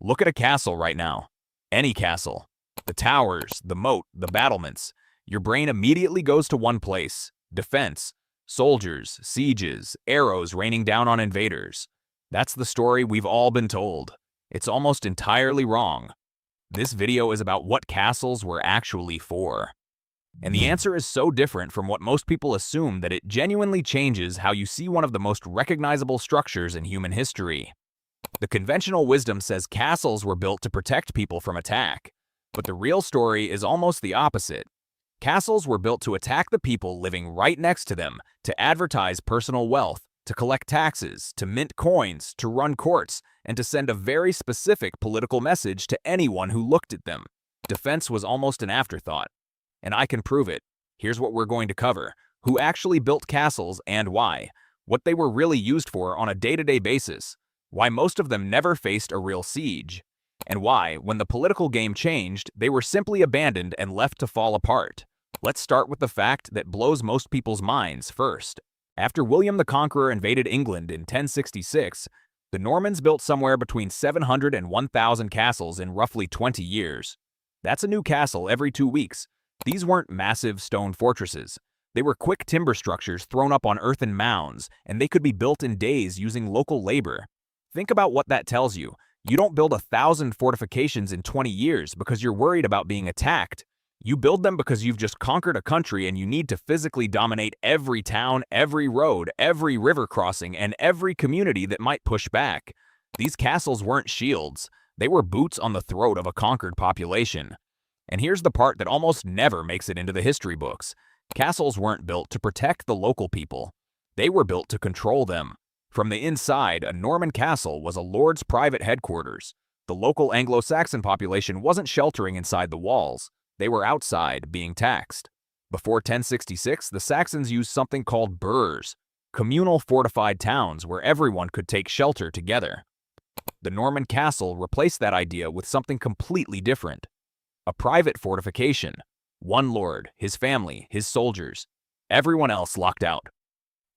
Look at a castle right now. Any castle. The towers, the moat, the battlements. Your brain immediately goes to one place: defense. Soldiers, sieges, arrows raining down on invaders. That's the story we've all been told. It's almost entirely wrong. This video is about what castles were actually for. And the answer is so different from what most people assume that it genuinely changes how you see one of the most recognizable structures in human history. The conventional wisdom says castles were built to protect people from attack, but the real story is almost the opposite. Castles were built to attack the people living right next to them, to advertise personal wealth, to collect taxes, to mint coins, to run courts, and to send a very specific political message to anyone who looked at them. Defense was almost an afterthought. And I can prove it. Here's what we're going to cover: who actually built castles and why, what they were really used for on a day-to-day basis, why most of them never faced a real siege, and why, when the political game changed, they were simply abandoned and left to fall apart. Let's start with the fact that blows most people's minds first. After William the Conqueror invaded England in 1066, the Normans built somewhere between 700 and 1,000 castles in roughly 20 years. That's a new castle every 2 weeks. These weren't massive stone fortresses. They were quick timber structures thrown up on earthen mounds, and they could be built in days using local labor. Think about what that tells you. You don't build 1,000 fortifications in 20 years because you're worried about being attacked. You build them because you've just conquered a country and you need to physically dominate every town, every road, every river crossing, and every community that might push back. These castles weren't shields. They were boots on the throat of a conquered population. And here's the part that almost never makes it into the history books. Castles weren't built to protect the local people. They were built to control them. From the inside, a Norman castle was a lord's private headquarters. The local Anglo-Saxon population wasn't sheltering inside the walls. They were outside, being taxed. Before 1066, the Saxons used something called burhs, communal fortified towns where everyone could take shelter together. The Norman castle replaced that idea with something completely different: a private fortification. One lord, his family, his soldiers. Everyone else locked out.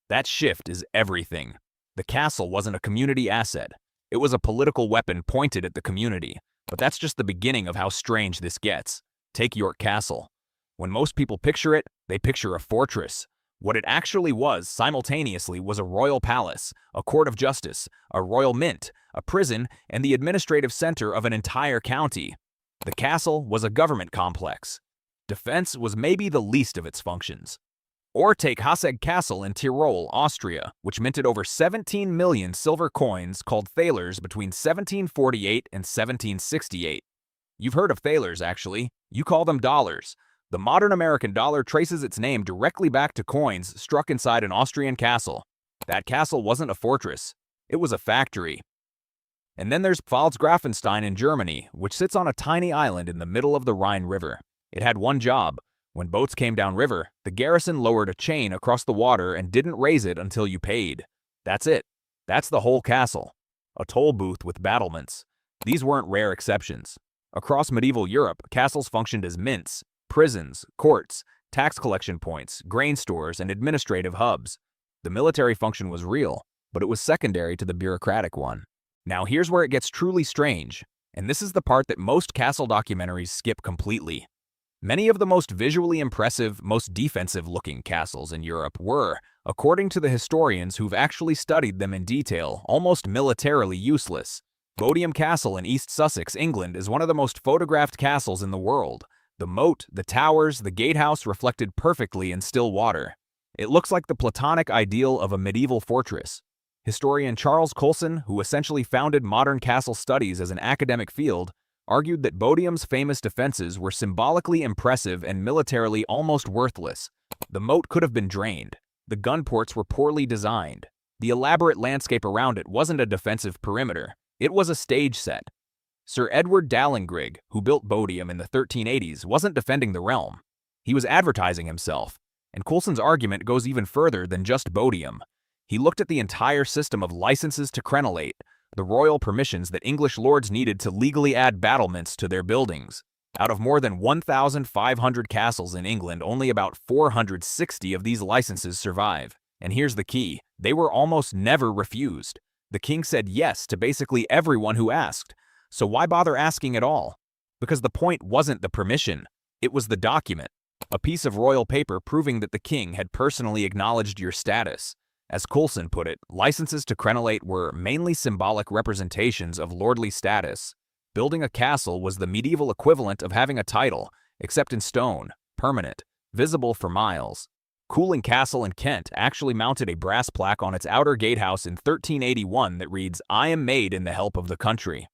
That shift is everything. The castle wasn't a community asset. It was a political weapon pointed at the community. But that's just the beginning of how strange this gets. Take York Castle. When most people picture it, they picture a fortress. What it actually was simultaneously was a royal palace, a court of justice, a royal mint, a prison, and the administrative center of an entire county. The castle was a government complex. Defense was maybe the least of its functions. Or take Hasseg Castle in Tyrol, Austria, which minted over 17 million silver coins called thalers between 1748 and 1768. You've heard of thalers, actually. You call them dollars. The modern American dollar traces its name directly back to coins struck inside an Austrian castle. That castle wasn't a fortress. It was a factory. And then there's Pfalzgrafenstein in Germany, which sits on a tiny island in the middle of the Rhine River. It had one job. When boats came downriver, the garrison lowered a chain across the water and didn't raise it until you paid. That's it. That's the whole castle. A toll booth with battlements. These weren't rare exceptions. Across medieval Europe, castles functioned as mints, prisons, courts, tax collection points, grain stores, and administrative hubs. The military function was real, but it was secondary to the bureaucratic one. Now here's where it gets truly strange, and this is the part that most castle documentaries skip completely. Many of the most visually impressive, most defensive-looking castles in Europe were, according to the historians who've actually studied them in detail, almost militarily useless. Bodiam Castle in East Sussex, England, is one of the most photographed castles in the world. The moat, the towers, the gatehouse reflected perfectly in still water. It looks like the Platonic ideal of a medieval fortress. Historian Charles Colson, who essentially founded modern castle studies as an academic field, argued that Bodiam's famous defenses were symbolically impressive and militarily almost worthless. The moat could have been drained. The gun ports were poorly designed. The elaborate landscape around it wasn't a defensive perimeter. It was a stage set. Sir Edward Dallingrig, who built Bodiam in the 1380s, wasn't defending the realm. He was advertising himself. And Coulson's argument goes even further than just Bodiam. He looked at the entire system of licenses to crenellate, the royal permissions that English lords needed to legally add battlements to their buildings. Out of more than 1,500 castles in England, only about 460 of these licenses survive. And here's the key: they were almost never refused. The king said yes to basically everyone who asked. So why bother asking at all? Because the point wasn't the permission, it was the document. A piece of royal paper proving that the king had personally acknowledged your status. As Coulson put it, licenses to crenellate were mainly symbolic representations of lordly status. Building a castle was the medieval equivalent of having a title, except in stone, permanent, visible for miles. Cooling Castle in Kent actually mounted a brass plaque on its outer gatehouse in 1381 that reads, "I am made in the help of the country."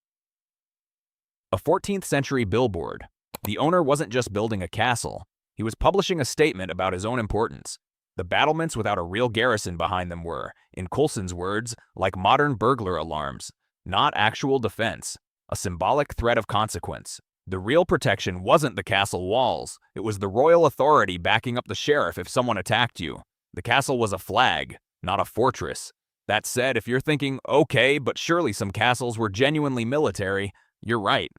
A 14th century billboard. The owner wasn't just building a castle, he was publishing a statement about his own importance. The battlements without a real garrison behind them were, in Coulson's words, like modern burglar alarms, not actual defense, a symbolic threat of consequence. The real protection wasn't the castle walls, it was the royal authority backing up the sheriff if someone attacked you. The castle was a flag, not a fortress. That said, if you're thinking, okay, but surely some castles were genuinely military, you're right.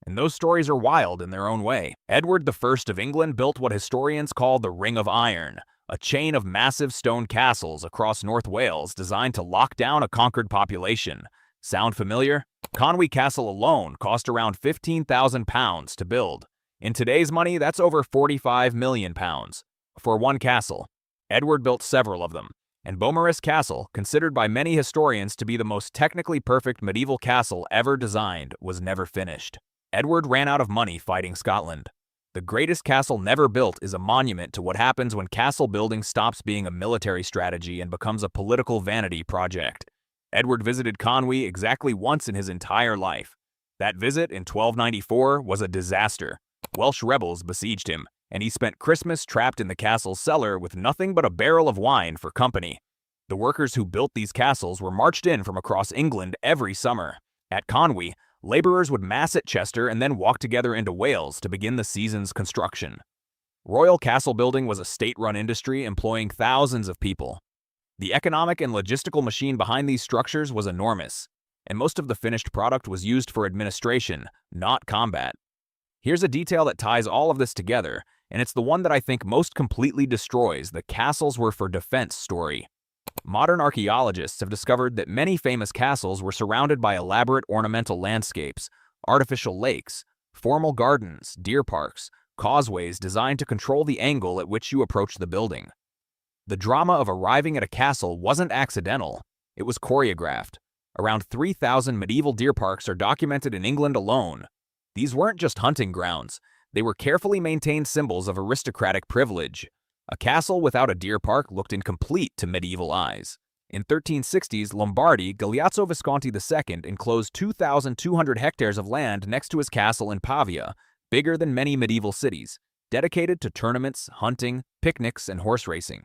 And those stories are wild in their own way. Edward I of England built what historians call the Ring of Iron, a chain of massive stone castles across North Wales designed to lock down a conquered population. Sound familiar? Conwy Castle alone cost around £15,000 to build. In today's money, that's over £45 million for one castle. Edward built several of them, and Beaumaris Castle, considered by many historians to be the most technically perfect medieval castle ever designed, was never finished. Edward ran out of money fighting Scotland. The greatest castle never built is a monument to what happens when castle building stops being a military strategy and becomes a political vanity project. Edward visited Conwy exactly once in his entire life. That visit in 1294 was a disaster. Welsh rebels besieged him, and he spent Christmas trapped in the castle's cellar with nothing but a barrel of wine for company. The workers who built these castles were marched in from across England every summer. At Conwy, laborers would mass at Chester and then walk together into Wales to begin the season's construction. Royal castle building was a state-run industry employing thousands of people. The economic and logistical machine behind these structures was enormous, and most of the finished product was used for administration, not combat. Here's a detail that ties all of this together, and it's the one that I think most completely destroys the castles were for defense story. Modern archaeologists have discovered that many famous castles were surrounded by elaborate ornamental landscapes, artificial lakes, formal gardens, deer parks, causeways designed to control the angle at which you approach the building. The drama of arriving at a castle wasn't accidental, it was choreographed. Around 3,000 medieval deer parks are documented in England alone. These weren't just hunting grounds, they were carefully maintained symbols of aristocratic privilege. A castle without a deer park looked incomplete to medieval eyes. In 1360s Lombardy, Galeazzo Visconti II enclosed 2,200 hectares of land next to his castle in Pavia, bigger than many medieval cities, dedicated to tournaments, hunting, picnics, and horse racing.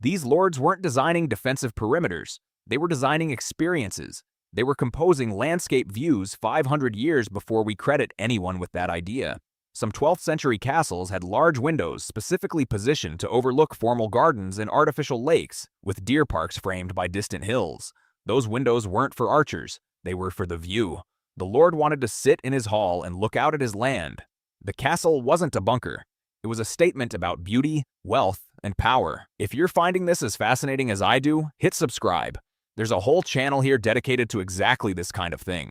These lords weren't designing defensive perimeters, they were designing experiences. They were composing landscape views 500 years before we credit anyone with that idea. Some 12th century castles had large windows specifically positioned to overlook formal gardens and artificial lakes, with deer parks framed by distant hills. Those windows weren't for archers, they were for the view. The lord wanted to sit in his hall and look out at his land. The castle wasn't a bunker. It was a statement about beauty, wealth, and power. If you're finding this as fascinating as I do, hit subscribe. There's a whole channel here dedicated to exactly this kind of thing.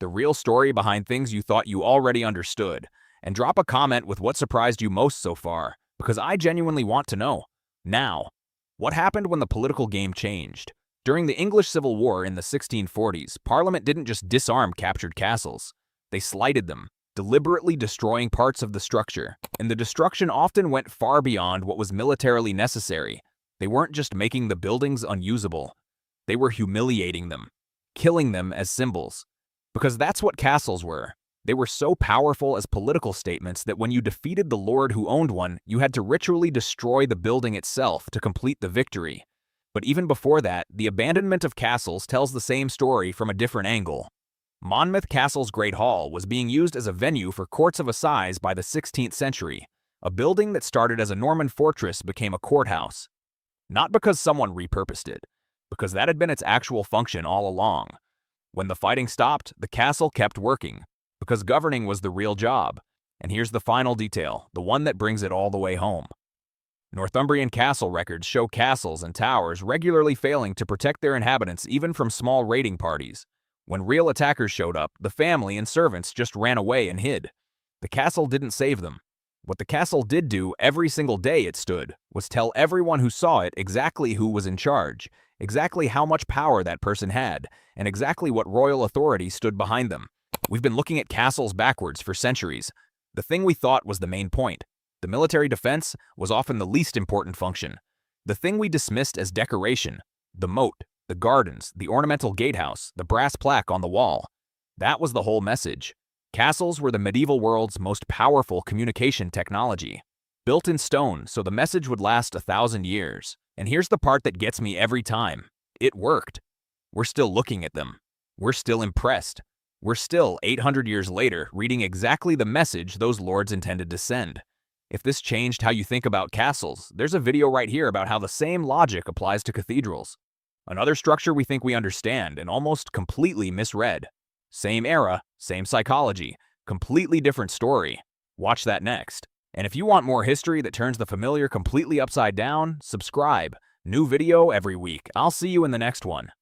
The real story behind things you thought you already understood. And drop a comment with what surprised you most so far, because I genuinely want to know. Now, what happened when the political game changed? During the English Civil War in the 1640s, Parliament didn't just disarm captured castles. They slighted them, deliberately destroying parts of the structure. And the destruction often went far beyond what was militarily necessary. They weren't just making the buildings unusable. They were humiliating them, killing them as symbols. Because that's what castles were. They were so powerful as political statements that when you defeated the lord who owned one, you had to ritually destroy the building itself to complete the victory. But even before that, the abandonment of castles tells the same story from a different angle. Monmouth Castle's Great Hall was being used as a venue for courts of assize by the 16th century. A building that started as a Norman fortress became a courthouse. Not because someone repurposed it, because that had been its actual function all along. When the fighting stopped, the castle kept working, because governing was the real job. And here's the final detail, the one that brings it all the way home. Northumbrian castle records show castles and towers regularly failing to protect their inhabitants even from small raiding parties. When real attackers showed up, the family and servants just ran away and hid. The castle didn't save them. What the castle did do every single day it stood was tell everyone who saw it exactly who was in charge, exactly how much power that person had, and exactly what royal authority stood behind them. We've been looking at castles backwards for centuries. The thing we thought was the main point. The military defense was often the least important function. The thing we dismissed as decoration, the moat, the gardens, the ornamental gatehouse, the brass plaque on the wall. That was the whole message. Castles were the medieval world's most powerful communication technology. Built in stone so the message would last 1,000 years. And here's the part that gets me every time. It worked. We're still looking at them. We're still impressed. We're still, 800 years later, reading exactly the message those lords intended to send. If this changed how you think about castles, there's a video right here about how the same logic applies to cathedrals. Another structure we think we understand and almost completely misread. Same era, same psychology, completely different story. Watch that next. And if you want more history that turns the familiar completely upside down, subscribe. New video every week. I'll see you in the next one.